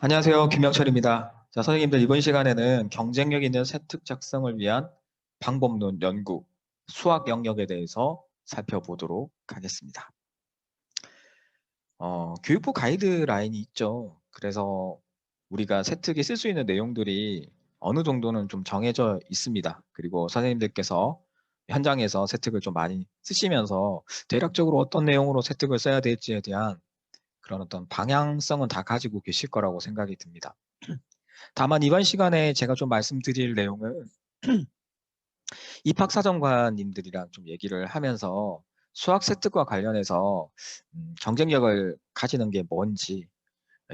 안녕하세요. 김명철입니다. 자, 선생님들 이번 시간에는 경쟁력 있는 세특 작성을 위한 방법론 연구, 수학 영역에 대해서 살펴보도록 하겠습니다. 교육부 가이드라인이 있죠. 그래서 우리가 세특에 쓸 수 있는 내용들이 어느 정도는 좀 정해져 있습니다. 그리고 선생님들께서 현장에서 세특을 좀 많이 쓰시면서 대략적으로 어떤 내용으로 세특을 써야 될지에 대한 그런 어떤 방향성은 다 가지고 계실 거라고 생각이 듭니다. 다만 이번 시간에 제가 좀 말씀드릴 내용은 입학사정관님들이랑 좀 얘기를 하면서 수학 세특과 관련해서 경쟁력을 가지는 게 뭔지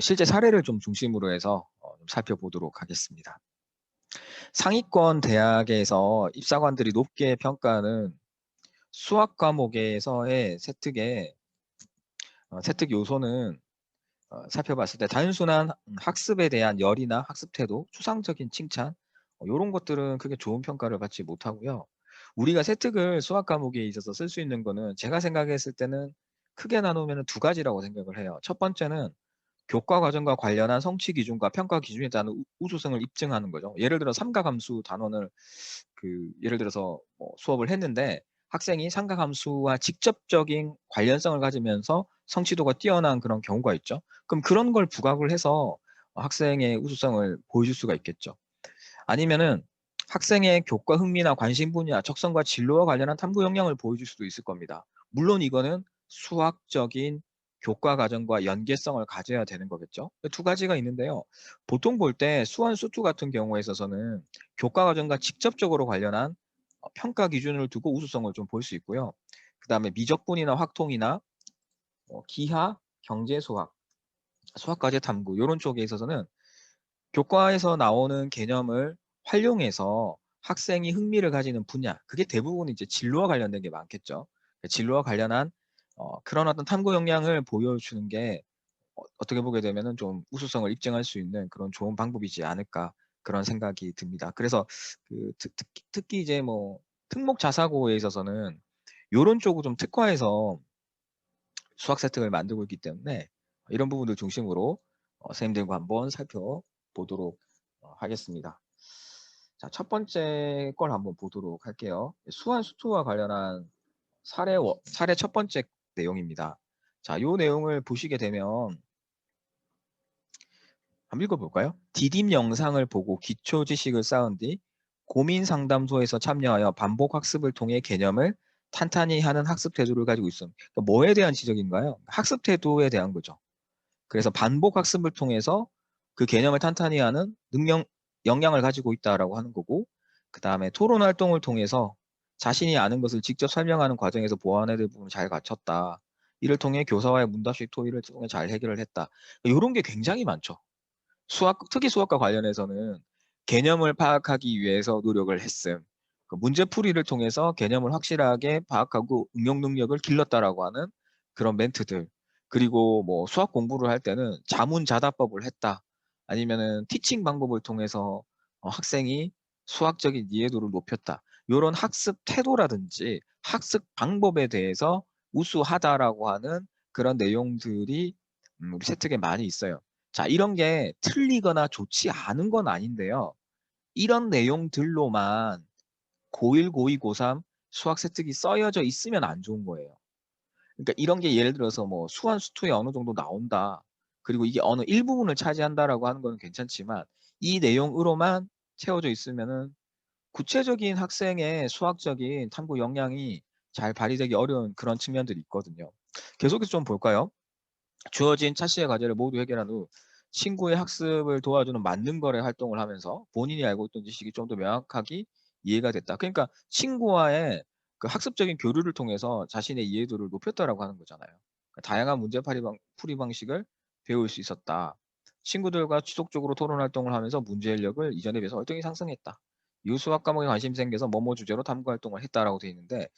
실제 사례를 좀 중심으로 해서 좀 살펴보도록 하겠습니다. 상위권 대학에서 입사관들이 높게 평가하는 수학 과목에서의 세특 요소는 살펴봤을 때 단순한 학습에 대한 열이나 학습 태도, 추상적인 칭찬 이런 것들은 크게 좋은 평가를 받지 못하고요. 우리가 세특을 수학 과목에 있어서 쓸 수 있는 거는 제가 생각했을 때는 크게 나누면 두 가지라고 생각을 해요. 첫 번째는 교과 과정과 관련한 성취 기준과 평가 기준에 대한 우수성을 입증하는 거죠. 예를 들어 삼각함수 단원을 예를 들어서 뭐 수업을 했는데 학생이 삼각함수와 직접적인 관련성을 가지면서 성취도가 뛰어난 그런 경우가 있죠. 그럼 그런 걸 부각을 해서 학생의 우수성을 보여줄 수가 있겠죠. 아니면은 학생의 교과 흥미나 관심 분야, 적성과 진로와 관련한 탐구 역량을 보여줄 수도 있을 겁니다. 물론 이거는 수학적인 교과 과정과 연계성을 가져야 되는 거겠죠. 두 가지가 있는데요. 보통 볼 때 수원 수투 같은 경우에 있어서는 교과 과정과 직접적으로 관련한 평가 기준을 두고 우수성을 좀 볼 수 있고요. 그 다음에 미적분이나 확통이나 기하, 경제수학, 수학과제 탐구 이런 쪽에 있어서는 교과에서 나오는 개념을 활용해서 학생이 흥미를 가지는 분야, 그게 대부분 이제 진로와 관련된 게 많겠죠. 진로와 관련한 그런 어떤 탐구 역량을 보여주는 게 어떻게 보게 되면은 좀 우수성을 입증할 수 있는 그런 좋은 방법이지 않을까 그런 생각이 듭니다. 그래서 특히 이제 뭐 특목 자사고에 있어서는 이런 쪽을 좀 특화해서 수학 세트를 만들고 있기 때문에 이런 부분들 중심으로 선생님들과 한번 살펴보도록 하겠습니다. 자, 첫 번째 걸 한번 보도록 할게요. 수완 수투와 관련한 사례 첫 번째 내용입니다. 자, 이 내용을 보시게 되면 한번 읽어볼까요? 디딤 영상을 보고 기초 지식을 쌓은 뒤 고민 상담소에서 참여하여 반복 학습을 통해 개념을 탄탄히 하는 학습 태도를 가지고 있습니다. 그러니까 뭐에 대한 지적인가요? 학습 태도에 대한 거죠. 그래서 반복 학습을 통해서 그 개념을 탄탄히 하는 역량을 가지고 있다라고 하는 거고, 그 다음에 토론 활동을 통해서 자신이 아는 것을 직접 설명하는 과정에서 보완해야 될 부분을 잘 갖췄다. 이를 통해 교사와의 문답식 토의를 통해 잘 해결을 했다. 이런 게 굉장히 많죠. 특히 수학과 관련해서는 개념을 파악하기 위해서 노력을 했음. 그 문제풀이를 통해서 개념을 확실하게 파악하고 응용 능력을 길렀다라고 하는 그런 멘트들. 그리고 뭐 수학 공부를 할 때는 자문자답법을 했다. 아니면은 티칭 방법을 통해서 학생이 수학적인 이해도를 높였다. 이런 학습 태도라든지 학습 방법에 대해서 우수하다라고 하는 그런 내용들이 우리 세특에 많이 있어요. 자, 이런 게 틀리거나 좋지 않은 건 아닌데요. 이런 내용들로만 고1, 고2, 고3 수학 세특이 써여져 있으면 안 좋은 거예요. 그러니까 이런 게 예를 들어서 뭐 수한 수투에 어느 정도 나온다. 그리고 이게 어느 일부분을 차지한다라고 하는 건 괜찮지만 이 내용으로만 채워져 있으면은 구체적인 학생의 수학적인 탐구 역량이 잘 발휘되기 어려운 그런 측면들이 있거든요. 계속해서 좀 볼까요? 주어진 차시의 과제를 모두 해결한 후 친구의 학습을 도와주는 맞는 거래 활동을 하면서 본인이 알고 있던 지식이 좀 더 명확하게 이해가 됐다. 그러니까 친구와의 그 학습적인 교류를 통해서 자신의 이해도를 높였다라고 하는 거잖아요. 그러니까 다양한 풀이 방식을 배울 수 있었다. 친구들과 지속적으로 토론 활동을 하면서 문제 해력을 이전에 비해서 월등히 상승했다. 이후 수학 과목에 관심이 생겨서 뭐뭐 주제로 탐구 활동을 했다라고 되어 있는데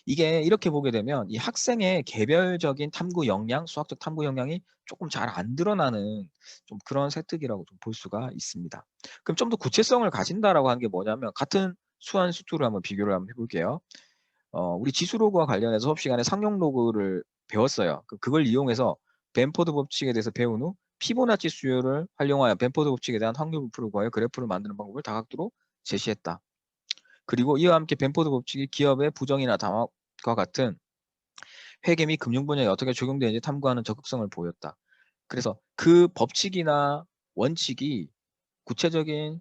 이게 이렇게 보게 되면 이 학생의 개별적인 탐구 역량, 수학적 탐구 역량이 조금 잘 안 드러나는 좀 그런 세특이라고 좀 볼 수가 있습니다. 그럼 좀 더 구체성을 가진다라고 하는 게 뭐냐면 같은 수한 수투를 한번 비교를 한번 해볼게요. 우리 지수로그와 관련해서 수업 시간에 상용 로그를 배웠어요. 그걸 이용해서 벤포드 법칙에 대해서 배운 후 피보나치 수요를 활용하여 벤포드 법칙에 대한 확률 부풀을 구하여 그래프를 만드는 방법을 다각도로 제시했다. 그리고 이와 함께 벤포드 법칙이 기업의 부정이나 담합과 같은 회계 및 금융 분야에 어떻게 적용되는지 탐구하는 적극성을 보였다. 그래서 그 법칙이나 원칙이 구체적인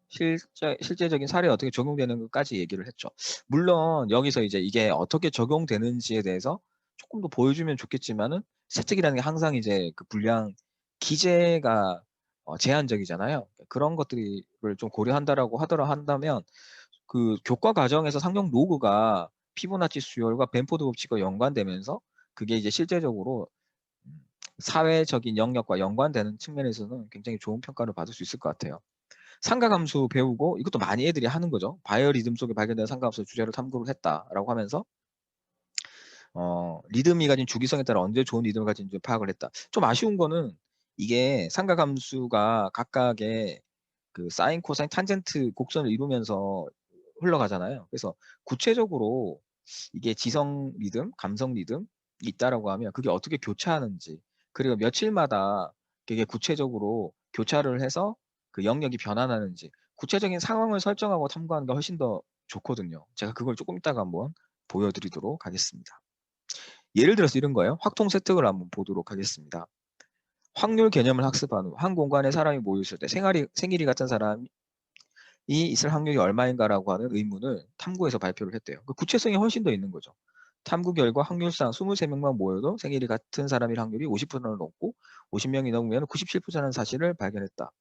실제적인 사례에 어떻게 적용되는 것까지 얘기를 했죠. 물론 여기서 이제 이게 어떻게 적용되는지에 대해서 조금 더 보여주면 좋겠지만은 세특이라는 게 항상 이제 그 분량 기재가 제한적이잖아요. 그런 것들을 좀 고려한다라고 한다면 그 교과 과정에서 상용 로그가 피보나치 수열과 벤포드 법칙과 연관되면서 그게 이제 실제적으로 사회적인 영역과 연관되는 측면에서는 굉장히 좋은 평가를 받을 수 있을 것 같아요. 상가함수 배우고 이것도 많이 애들이 하는 거죠. 바이오리듬 속에 발견된 상가함수 주제를 탐구를 했다라고 하면서 리듬이 가진 주기성에 따라 언제 좋은 리듬을 가진지 파악을 했다. 좀 아쉬운 거는 이게 상가함수가 각각의 그 사인, 코사인, 탄젠트 곡선을 이루면서 흘러가잖아요. 그래서 구체적으로 이게 지성 리듬, 감성 리듬이 있다라고 하면 그게 어떻게 교차하는지 그리고 며칠마다 그게 구체적으로 교차를 해서 그 영역이 변환하는지 구체적인 상황을 설정하고 탐구하는 게 훨씬 더 좋거든요. 제가 그걸 조금 이따가 한번 보여드리도록 하겠습니다. 예를 들어서 이런 거예요. 확통 세특을 한번 보도록 하겠습니다. 확률 개념을 학습한 후 한 공간에 사람이 모여 있을 때 생일이 같은 사람이 있을 확률이 얼마인가라고 하는 의문을 탐구해서 발표를 했대요. 그 구체성이 훨씬 더 있는 거죠. 탐구 결과 확률상 23명만 모여도 생일이 같은 사람일 확률이 50%를 넘고 50명이 넘으면 97%라는 사실을 발견했다.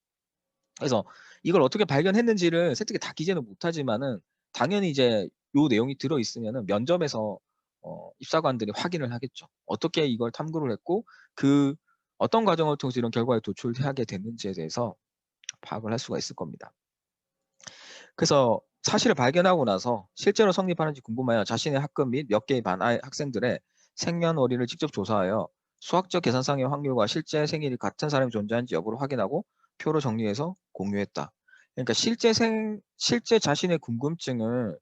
그래서 이걸 어떻게 발견했는지를 세특에 다 기재는 못하지만은 당연히 이제 요 내용이 들어 있으면은 면접에서 입사관들이 확인을 하겠죠. 어떻게 이걸 탐구를 했고 그 어떤 과정을 통해서 이런 결과에 도출하게 됐는지에 대해서 파악을 할 수가 있을 겁니다. 그래서 사실을 발견하고 나서 실제로 성립하는지 궁금하여 자신의 학급 및 몇 개의 반 학생들의 생년월일을 직접 조사하여 수학적 계산상의 확률과 실제 생일이 같은 사람이 존재하는지 여부를 확인하고 표로 정리해서 공유했다. 그러니까 실제 자신의 궁금증을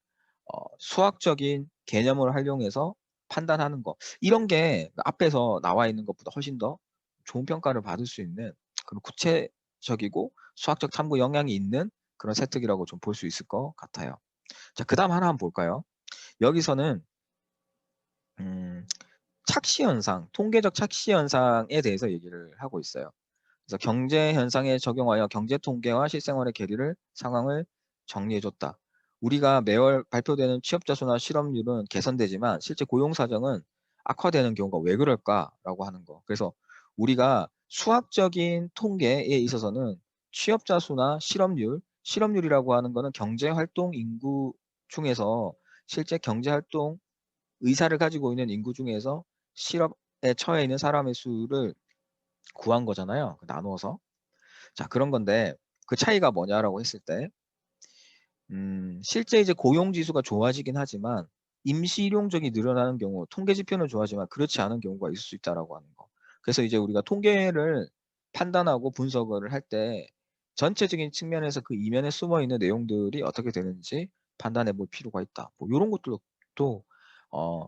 수학적인 개념을 활용해서 판단하는 거. 이런 게 앞에서 나와 있는 것보다 훨씬 더 좋은 평가를 받을 수 있는 그런 구체적이고 수학적 탐구 영향이 있는 그런 세특이라고 좀 볼 수 있을 것 같아요. 자, 그 다음 하나 한번 볼까요? 여기서는 착시 현상, 통계적 착시 현상에 대해서 얘기를 하고 있어요. 그래서 경제 현상에 적용하여 경제 통계와 실생활의 괴리를 상황을 정리해줬다. 우리가 매월 발표되는 취업자 수나 실업률은 개선되지만 실제 고용 사정은 악화되는 경우가 왜 그럴까라고 하는 거. 그래서 우리가 수학적인 통계에 있어서는 취업자 수나 실업률이라고 하는 거는 경제 활동 인구 중에서 실제 경제 활동 의사를 가지고 있는 인구 중에서 실업에 처해 있는 사람의 수를 구한 거잖아요. 나누어서. 자, 그런 건데 그 차이가 뭐냐라고 했을 때 실제 이제 고용 지수가 좋아지긴 하지만 임시 일용직이 늘어나는 경우 통계 지표는 좋아지만 그렇지 않은 경우가 있을 수 있다라고 하는 거. 그래서 이제 우리가 통계를 판단하고 분석을 할 때 전체적인 측면에서 그 이면에 숨어 있는 내용들이 어떻게 되는지 판단해 볼 필요가 있다. 뭐 이런 것들도 어,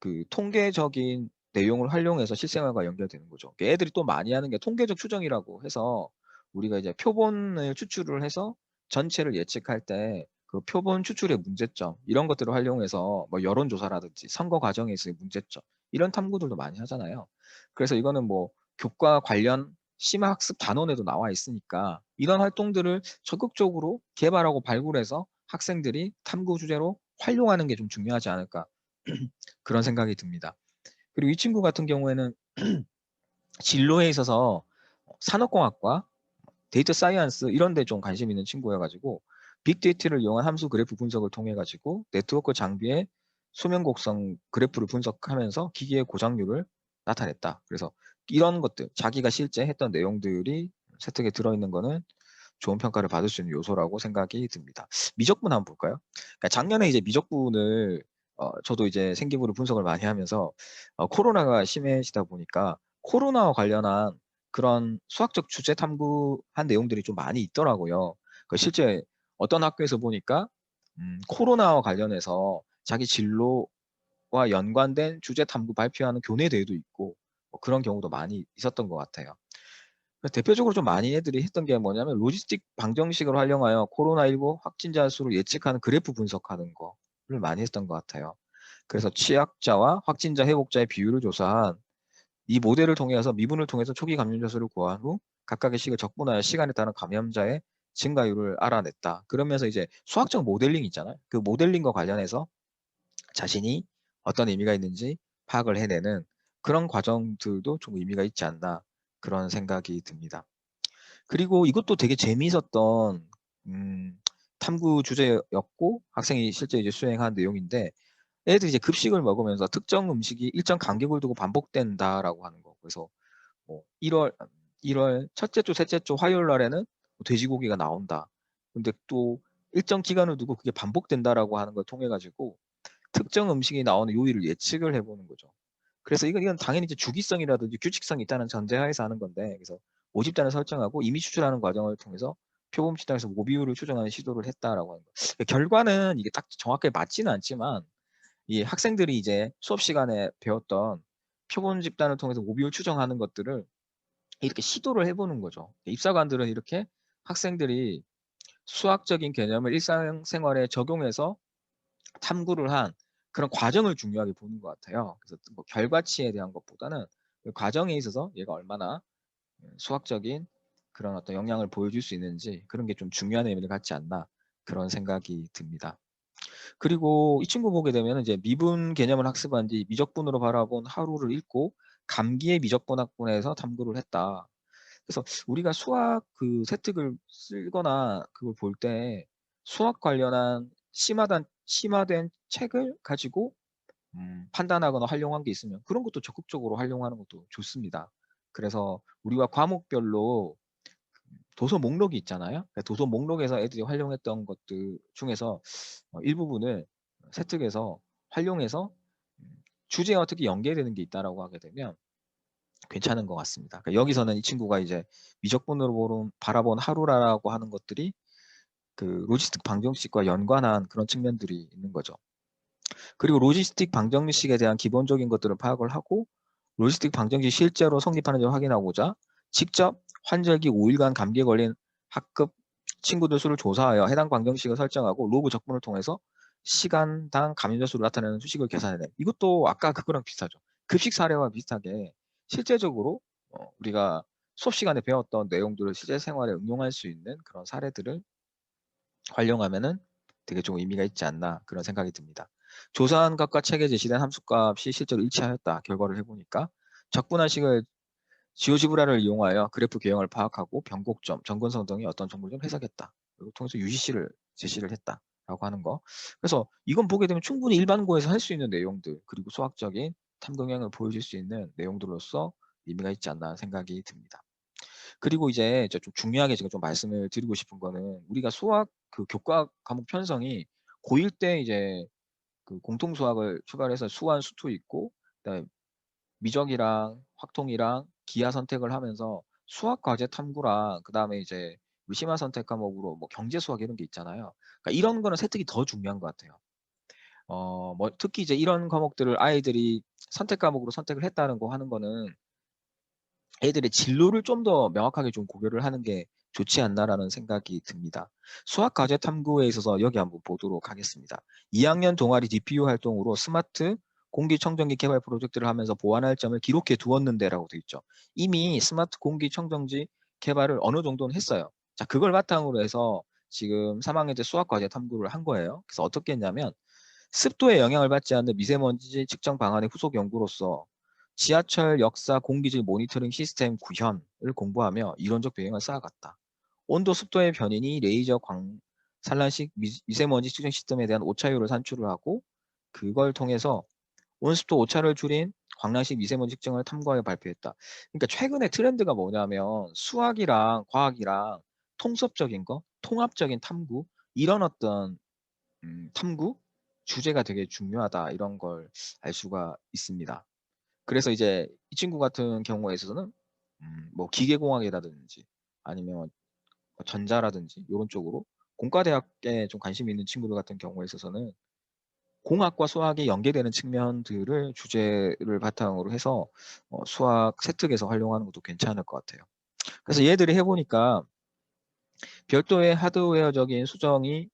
그 통계적인 내용을 활용해서 실생활과 연결되는 거죠. 애들이 또 많이 하는 게 통계적 추정이라고 해서 우리가 이제 표본을 추출을 해서 전체를 예측할 때 그 표본 추출의 문제점 이런 것들을 활용해서 뭐 여론조사라든지 선거 과정에서의 문제점 이런 탐구들도 많이 하잖아요. 그래서 이거는 뭐 교과 관련 심화학습 단원에도 나와 있으니까 이런 활동들을 적극적으로 개발하고 발굴해서 학생들이 탐구 주제로 활용하는 게 좀 중요하지 않을까 그런 생각이 듭니다. 그리고 이 친구 같은 경우에는 진로에 있어서 산업공학과, 데이터 사이언스 이런 데 좀 관심 있는 친구여가지고 빅데이터를 이용한 함수 그래프 분석을 통해 가지고 네트워크 장비의 수면 곡선 그래프를 분석하면서 기기의 고장률을 나타냈다. 그래서 이런 것들 자기가 실제 했던 내용들이 세특에 들어있는 거는 좋은 평가를 받을 수 있는 요소라고 생각이 듭니다. 미적분 한번 볼까요? 그러니까 작년에 이제 미적분을 저도 이제 생기부를 분석을 많이 하면서 코로나가 심해지다 보니까 코로나와 관련한 그런 수학적 주제 탐구한 내용들이 좀 많이 있더라고요. 그 실제 어떤 학교에서 보니까 코로나와 관련해서 자기 진로와 연관된 주제 탐구 발표하는 교내 대회도 있고 뭐 그런 경우도 많이 있었던 것 같아요. 그래서 대표적으로 좀 많이 애들이 했던 게 뭐냐면 로지스틱 방정식을 활용하여 코로나19 확진자 수를 예측하는 그래프 분석하는 거를 많이 했던 것 같아요. 그래서 취약자와 확진자 회복자의 비율을 조사한 이 모델을 통해서 미분을 통해서 초기 감염자 수를 구한 후 각각의 식을 적분하여 시간에 따른 감염자의 증가율을 알아냈다. 그러면서 이제 수학적 모델링 있잖아요. 그 모델링과 관련해서 자신이 어떤 의미가 있는지 파악을 해내는 그런 과정들도 좀 의미가 있지 않나 그런 생각이 듭니다. 그리고 이것도 되게 재미있었던 탐구 주제였고 학생이 실제 이제 수행한 내용인데 애들이 이제 급식을 먹으면서 특정 음식이 일정 간격을 두고 반복된다라고 하는 거. 그래서 뭐 1월 첫째 주, 셋째 주 화요일 날에는 돼지고기가 나온다. 근데 또 일정 기간을 두고 그게 반복된다라고 하는 걸 통해 가지고 특정 음식이 나오는 요일을 예측을 해보는 거죠. 그래서 이건 당연히 이제 주기성이라든지 규칙성이 있다는 전제하에서 하는 건데, 그래서 모집단을 설정하고 이미 추출하는 과정을 통해서 표본 시장에서 모비율을 추정하는 시도를 했다라고 하는 거. 결과는 이게 딱 정확하게 맞지는 않지만, 이 학생들이 이제 수업 시간에 배웠던 표본 집단을 통해서 모비율 추정하는 것들을 이렇게 시도를 해보는 거죠. 입사관들은 이렇게 학생들이 수학적인 개념을 일상생활에 적용해서 탐구를 한 그런 과정을 중요하게 보는 것 같아요. 그래서 뭐 결과치에 대한 것보다는 그 과정에 있어서 얘가 얼마나 수학적인 그런 어떤 영향을 보여줄 수 있는지 그런 게 좀 중요한 의미를 갖지 않나 그런 생각이 듭니다. 그리고 이 친구 보게 되면 이제 미분 개념을 학습한 뒤 미적분으로 바라본 하루를 읽고 감기의 미적분 학분에서 탐구를 했다. 그래서 우리가 수학 그 세특을 쓰거나 그걸 볼 때 수학 관련한 심화된 책을 가지고 판단하거나 활용한 게 있으면 그런 것도 적극적으로 활용하는 것도 좋습니다. 그래서 우리가 과목별로 도서 목록이 있잖아요. 도서 목록에서 애들이 활용했던 것들 중에서 일부분을 세특에서 활용해서 주제와 어떻게 연계되는 게 있다라고 하게 되면 괜찮은 것 같습니다. 그러니까 여기서는 이 친구가 이제 미적분으로 바라본 하루라고 하는 것들이 그 로지스틱 방정식과 연관한 그런 측면들이 있는 거죠. 그리고 로지스틱 방정식에 대한 기본적인 것들을 파악을 하고 로지스틱 방정식이 실제로 성립하는지 확인하고자 직접 환절기 5일간 감기에 걸린 학급 친구들 수를 조사하여 해당 방정식을 설정하고 로그 적분을 통해서 시간당 감염자 수를 나타내는 수식을 계산해내. 이것도 아까 그거랑 비슷하죠. 급식 사례와 비슷하게 실제적으로 우리가 수업 시간에 배웠던 내용들을 실제 생활에 응용할 수 있는 그런 사례들을 활용하면은 되게 좀 의미가 있지 않나 그런 생각이 듭니다. 조사한 값과 책에 제시된 함수값이 실제로 일치하였다. 결과를 해보니까 적분한식을 지오지브라를 이용하여 그래프 개형을 파악하고 변곡점, 접근성 등의 어떤 정보를 좀 해석했다. 그리고 통해서 UCC를 제시를 했다라고 하는 거. 그래서 이건 보게 되면 충분히 일반고에서 할 수 있는 내용들 그리고 수학적인 탐구형을 보여줄 수 있는 내용들로서 의미가 있지 않나 생각이 듭니다. 그리고 이제 좀 중요하게 제가 좀 말씀을 드리고 싶은 거는 우리가 수학 그 교과 과목 편성이 고1 때 이제 그 공통 수학을 출발해서 수완 수투 있고 그다음에 미적이랑 확통이랑 기하 선택을 하면서 수학 과제 탐구랑 그다음에 이제 우리 심화 선택 과목으로 뭐 경제 수학 이런 게 있잖아요. 그러니까 이런 거는 세특이 더 중요한 것 같아요. 뭐 특히 이제 이런 과목들을 아이들이 선택 과목으로 선택을 했다는 거 하는 거는 애들의 진로를 좀 더 명확하게 좀 고려를 하는 게 좋지 않나라는 생각이 듭니다. 수학 과제 탐구에 있어서 여기 한번 보도록 하겠습니다. 2학년 동아리 DPU 활동으로 스마트 공기청정기 개발 프로젝트를 하면서 보완할 점을 기록해 두었는데라고 되어 있죠. 이미 스마트 공기청정기 개발을 어느 정도는 했어요. 자, 그걸 바탕으로 해서 지금 3학년 때 수학 과제 탐구를 한 거예요. 그래서 어떻게 했냐면 습도에 영향을 받지 않는 미세먼지 측정 방안의 후속 연구로서 지하철 역사 공기질 모니터링 시스템 구현을 공부하며 이론적 배경을 쌓아갔다. 온도 습도의 변인이 레이저 광산란식 미세먼지 측정 시스템에 대한 오차율을 산출을 하고 그걸 통해서 온습도 오차를 줄인 광량식 미세먼지 측정을 탐구하여 발표했다. 그러니까 최근에 트렌드가 뭐냐면 수학이랑 과학이랑 통섭적인 거, 통합적인 탐구 이런 어떤 탐구 주제가 되게 중요하다 이런 걸 알 수가 있습니다. 그래서 이제 이 친구 같은 경우에 있어서는 뭐 기계공학이라든지 아니면 뭐 전자라든지 이런 쪽으로 공과대학에 좀 관심 있는 친구들 같은 경우에 있어서는 공학과 수학이 연계되는 측면들을 주제를 바탕으로 해서 수학 세특에서 활용하는 것도 괜찮을 것 같아요. 그래서 얘들이 해보니까 별도의 하드웨어적인 수정이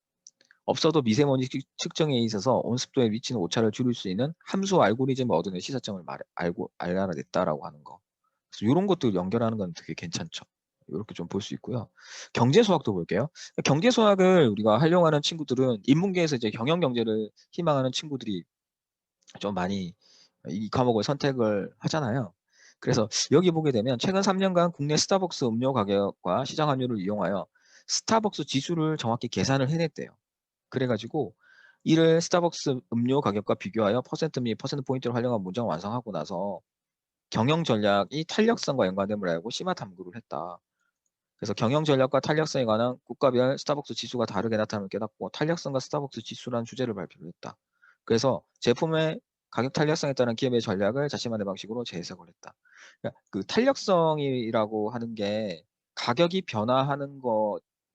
없어도 미세먼지 측정에 있어서 온습도에 미치는 오차를 줄일 수 있는 함수 알고리즘을 얻어낸 시사점을 알아냈다라고 하는 거. 그래서 이런 것들 연결하는 건 되게 괜찮죠. 이렇게 좀 볼 수 있고요. 경제 수학도 볼게요. 경제 수학을 우리가 활용하는 친구들은 인문계에서 이제 경영 경제를 희망하는 친구들이 좀 많이 이 과목을 선택을 하잖아요. 그래서 여기 보게 되면 최근 3년간 국내 스타벅스 음료 가격과 시장 환율을 이용하여 스타벅스 지수를 정확히 계산을 해냈대요. 그래가지고 이를 스타벅스 음료 가격과 비교하여 퍼센트 및 퍼센트 포인트를 활용한 문장을 완성하고 나서 경영 전략이 탄력성과 연관됨을 알고 심화 탐구를 했다. 그래서 경영 전략과 탄력성에 관한 국가별 스타벅스 지수가 다르게 나타남을 깨닫고 탄력성과 스타벅스 지수라는 주제를 발표를 했다. 그래서 제품의 가격 탄력성에 따른 기업의 전략을 자신만의 방식으로 재해석을 했다. 그러니까 그 탄력성이라고 하는 게 가격이 변화하는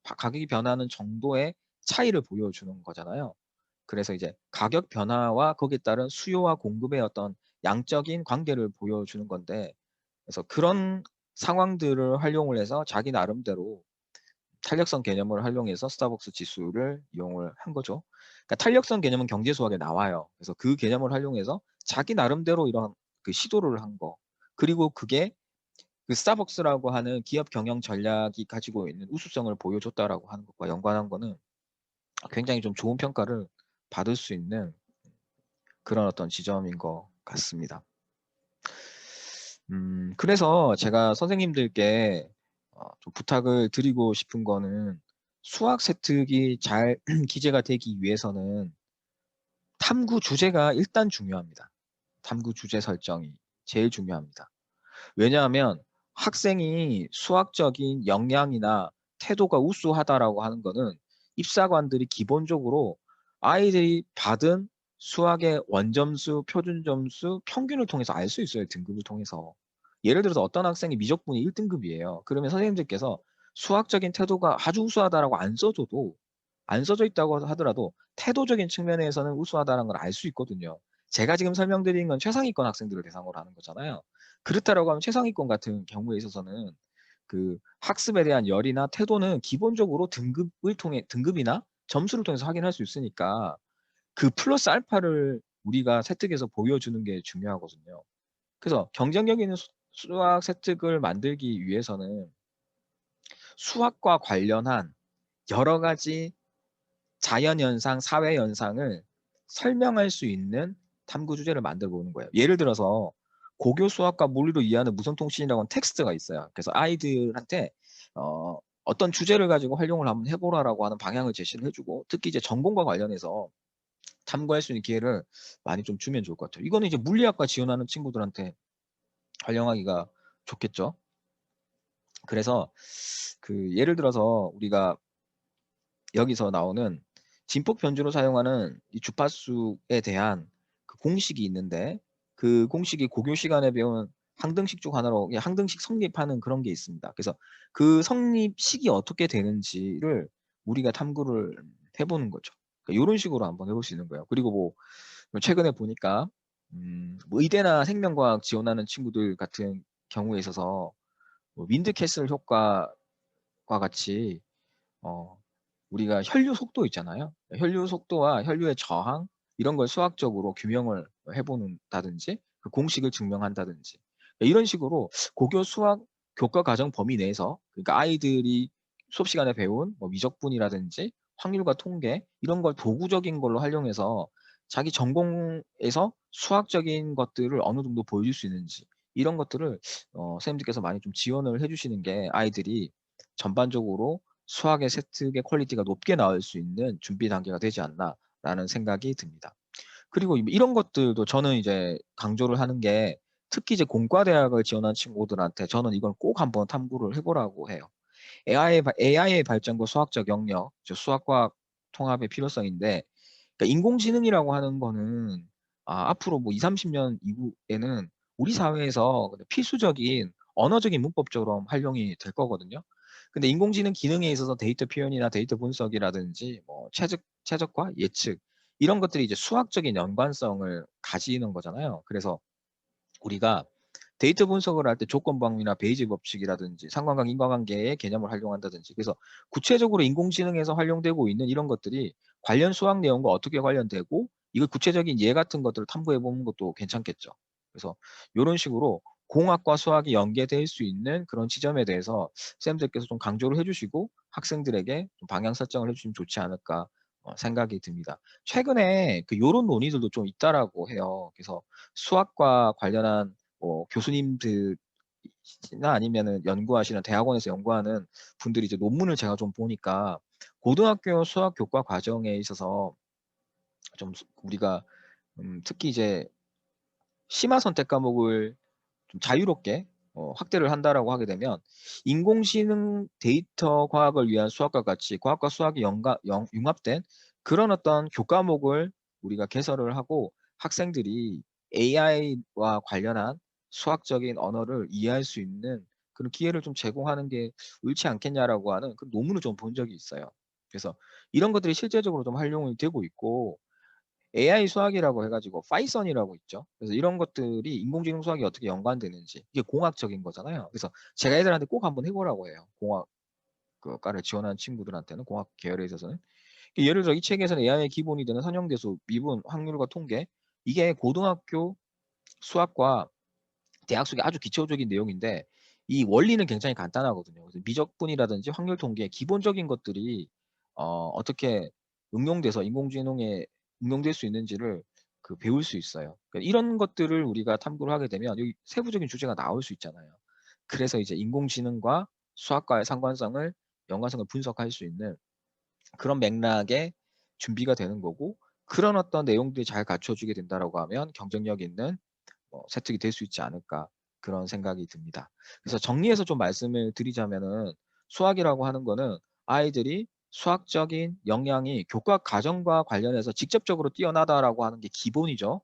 가격이 변화하는 정도의 차이를 보여주는 거잖아요. 그래서 이제 가격 변화와 거기에 따른 수요와 공급의 어떤 양적인 관계를 보여주는 건데, 그래서 그런 상황들을 활용을 해서 자기 나름대로 탄력성 개념을 활용해서 스타벅스 지수를 이용을 한 거죠. 그러니까 탄력성 개념은 경제 수학에 나와요. 그래서 그 개념을 활용해서 자기 나름대로 이런 그 시도를 한 거. 그리고 그게 그 스타벅스라고 하는 기업 경영 전략이 가지고 있는 우수성을 보여줬다라고 하는 것과 연관한 거는 굉장히 좀 좋은 평가를 받을 수 있는 그런 어떤 지점인 것 같습니다. 그래서 제가 선생님들께 좀 부탁을 드리고 싶은 거는 수학 세특이 잘 기재가 되기 위해서는 탐구 주제가 일단 중요합니다. 탐구 주제 설정이 제일 중요합니다. 왜냐하면 학생이 수학적인 역량이나 태도가 우수하다라고 하는 거는 입사관들이 기본적으로 아이들이 받은 수학의 원점수, 표준점수, 평균을 통해서 알 수 있어요. 등급을 통해서. 예를 들어서 어떤 학생이 미적분이 1등급이에요. 그러면 선생님들께서 수학적인 태도가 아주 우수하다라고 안 써져 있다고 하더라도 태도적인 측면에서는 우수하다는 걸 알 수 있거든요. 제가 지금 설명드린 건 최상위권 학생들을 대상으로 하는 거잖아요. 그렇다라고 하면 최상위권 같은 경우에 있어서는 그 학습에 대한 열이나 태도는 기본적으로 등급이나 점수를 통해서 확인할 수 있으니까 그 플러스 알파를 우리가 세특에서 보여주는 게 중요하거든요. 그래서 경쟁력 있는 수학 세특을 만들기 위해서는 수학과 관련한 여러 가지 자연현상, 사회현상을 설명할 수 있는 탐구 주제를 만들어 보는 거예요. 예를 들어서 고교 수학과 물리로 이해하는 무선통신이라고 하는 텍스트가 있어요. 그래서 아이들한테 어떤 주제를 가지고 활용을 한번 해보라라고 하는 방향을 제시를 해주고 특히 이제 전공과 관련해서 탐구할 수 있는 기회를 많이 좀 주면 좋을 것 같아요. 이거는 이제 물리학과 지원하는 친구들한테 활용하기가 좋겠죠. 그래서 그 예를 들어서 우리가 여기서 나오는 진폭 변주로 사용하는 이 주파수에 대한 그 공식이 있는데 그 공식이 고교 시간에 배운 항등식 중 하나로 항등식 성립하는 그런 게 있습니다. 그래서 그 성립식이 어떻게 되는지를 우리가 탐구를 해보는 거죠. 그러니까 이런 식으로 한번 해볼 수 있는 거예요. 그리고 뭐 최근에 보니까 뭐 의대나 생명과학 지원하는 친구들 같은 경우에 있어서 뭐 윈드캐슬 효과과 같이 우리가 혈류 속도 있잖아요. 혈류 속도와 혈류의 저항 이런 걸 수학적으로 규명을 해보는다든지 그 공식을 증명한다든지 이런 식으로 고교 수학 교과 과정 범위 내에서 그러니까 아이들이 수업 시간에 배운 뭐 미적분이라든지 확률과 통계 이런 걸 도구적인 걸로 활용해서 자기 전공에서 수학적인 것들을 어느 정도 보여줄 수 있는지 이런 것들을 선생님들께서 많이 좀 지원을 해주시는 게 아이들이 전반적으로 수학의 세특의 퀄리티가 높게 나올 수 있는 준비 단계가 되지 않나라는 생각이 듭니다. 그리고 이런 것들도 저는 이제 강조를 하는 게 특히 이제 공과대학을 지원한 친구들한테 저는 이걸 꼭 한번 탐구를 해보라고 해요. AI의 발전과 수학적 영역, 수학과학 통합의 필요성인데 그러니까 인공지능이라고 하는 거는 앞으로 뭐 2, 30년 이후에는 우리 사회에서 필수적인 언어적인 문법처럼 활용이 될 거거든요. 근데 인공지능 기능에 있어서 데이터 표현이나 데이터 분석이라든지 뭐 최적화, 예측 이런 것들이 이제 수학적인 연관성을 가지는 거잖아요. 그래서 우리가 데이터 분석을 할 때 조건방위나 베이지 법칙이라든지 상관관계, 인과관계의 개념을 활용한다든지 그래서 구체적으로 인공지능에서 활용되고 있는 이런 것들이 관련 수학 내용과 어떻게 관련되고 이걸 구체적인 예 같은 것들을 탐구해 보는 것도 괜찮겠죠. 그래서 이런 식으로 공학과 수학이 연계될 수 있는 그런 지점에 대해서 쌤들께서 좀 강조를 해주시고 학생들에게 좀 방향 설정을 해주시면 좋지 않을까 생각이 듭니다. 최근에 그 요런 논의들도 좀 있다라고 해요. 그래서 수학과 관련한 교수님들이나 아니면은 연구하시는 대학원에서 연구하는 분들이 이제 논문을 제가 좀 보니까 고등학교 수학 교과 과정에 있어서 좀 우리가 특히 이제 심화 선택 과목을 좀 자유롭게 확대를 한다라고 하게 되면 인공지능 데이터 과학을 위한 수학과 같이 과학과 수학이 융합된 그런 어떤 교과목을 우리가 개설을 하고 학생들이 AI와 관련한 수학적인 언어를 이해할 수 있는 그런 기회를 좀 제공하는 게 옳지 않겠냐라고 하는 그 논문을 좀 본 적이 있어요. 그래서 이런 것들이 실제적으로 좀 활용이 되고 있고 AI 수학이라고 해가지고 파이썬이라고 있죠. 그래서 이런 것들이 인공지능 수학이 어떻게 연관되는지 이게 공학적인 거잖아요. 그래서 제가 애들한테 꼭 한번 해보라고 해요. 공학 그과를 지원하는 친구들한테는 공학 계열에 있어서는 예를 들어 이 책에서는 AI의 기본이 되는 선형대수, 미분, 확률과 통계 이게 고등학교 수학과 대학 속에 아주 기초적인 내용인데 이 원리는 굉장히 간단하거든요. 그래서 미적분이라든지 확률 통계 기본적인 것들이 어떻게 응용돼서 인공지능에 응용될 수 있는지를 그 배울 수 있어요. 그러니까 이런 것들을 우리가 탐구를 하게 되면 여기 세부적인 주제가 나올 수 있잖아요. 그래서 이제 인공지능과 수학과의 상관성을 연관성을 분석할 수 있는 그런 맥락의 준비가 되는 거고 그런 어떤 내용들이 잘 갖춰지게 된다라고 하면 경쟁력 있는 세특이 될 수 있지 않을까 그런 생각이 듭니다. 그래서 정리해서 좀 말씀을 드리자면은 수학이라고 하는 거는 아이들이 수학적인 역량이 교과 과정과 관련해서 직접적으로 뛰어나다라고 하는 게 기본이죠.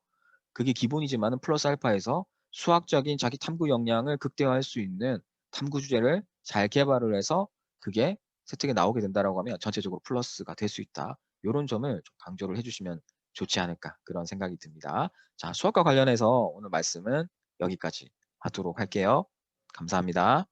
그게 기본이지만은 플러스 알파에서 수학적인 자기 탐구 역량을 극대화할 수 있는 탐구 주제를 잘 개발을 해서 그게 세특에 나오게 된다라고 하면 전체적으로 플러스가 될 수 있다. 이런 점을 좀 강조를 해주시면 좋지 않을까 그런 생각이 듭니다. 자, 수학과 관련해서 오늘 말씀은 여기까지 하도록 할게요. 감사합니다.